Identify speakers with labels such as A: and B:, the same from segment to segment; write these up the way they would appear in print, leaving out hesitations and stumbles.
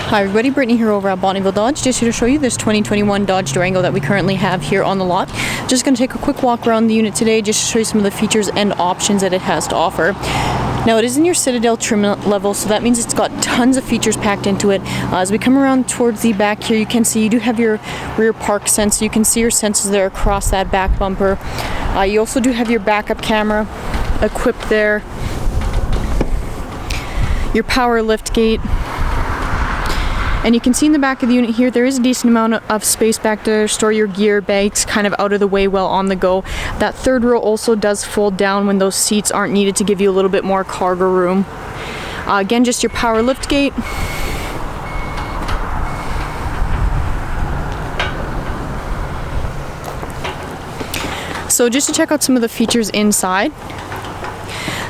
A: Hi everybody, Brittany here over at Bonneville Dodge, just here to show you this 2021 Dodge Durango that we currently have here on the lot. Just going to take a quick walk around the unit today just to show you some of the features and options that it has to offer. Now it is in your Citadel trim level, so that means it's got tons of features packed into it. As we come around towards the back here, you can see you do have your rear park sensor. You can see your sensors there across that back bumper. You also do have your backup camera equipped there. Your power lift gate. And you can see in the back of the unit here, there is a decent amount of space back there to store your gear bags kind of out of the way while on the go. That third row also does fold down when those seats aren't needed to give you a little bit more cargo room. Again, just your power lift gate. So just to check out some of the features inside.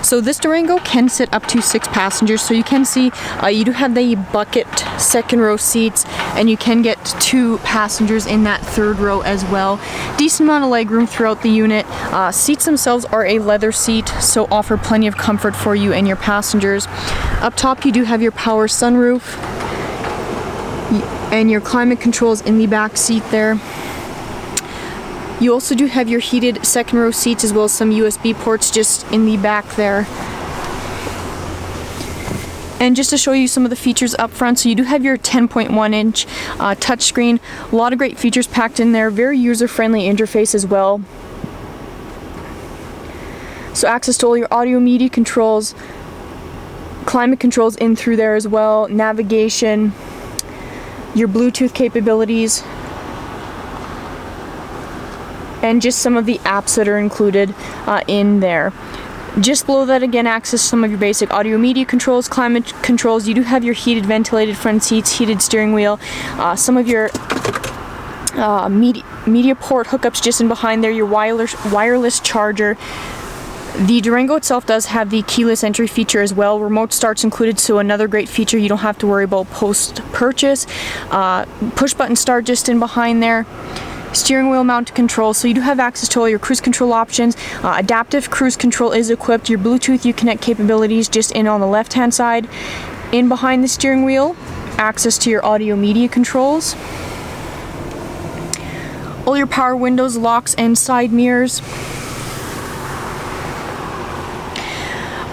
A: So this Durango can sit up to 6 passengers, so you can see you do have the bucket second row seats, and you can get 2 passengers in that third row as well. Decent amount of legroom throughout the unit. Seats themselves are a leather seat, so offer plenty of comfort for you and your passengers. Up top you do have your power sunroof and your climate controls in the back seat there. You also do have your heated second row seats as well as some USB ports just in the back there. And just to show you some of the features up front, so you do have your 10.1 inch touchscreen. A lot of great features packed in there. Very user-friendly interface as well. So access to all your audio media controls, climate controls in through there as well, navigation, your Bluetooth capabilities, and just some of the apps that are included in there. Just below that, again, access some of your basic audio media controls, climate controls. You do have your heated ventilated front seats, heated steering wheel, some of your media port hookups just in behind there, your wireless charger. The Durango itself does have the keyless entry feature as well. Remote start's included, so another great feature you don't have to worry about post-purchase. Push button start just in behind there. Steering wheel mounted control, so you do have access to all your cruise control options. Adaptive cruise control is equipped. Your Bluetooth Uconnect capabilities just in on the left hand side. In behind the steering wheel, access to your audio media controls. All your power windows, locks, and side mirrors.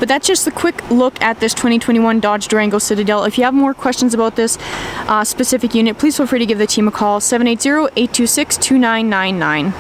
A: But that's just a quick look at this 2021 Dodge Durango Citadel. If you have more questions about this specific unit, please feel free to give the team a call, 780-826-2999.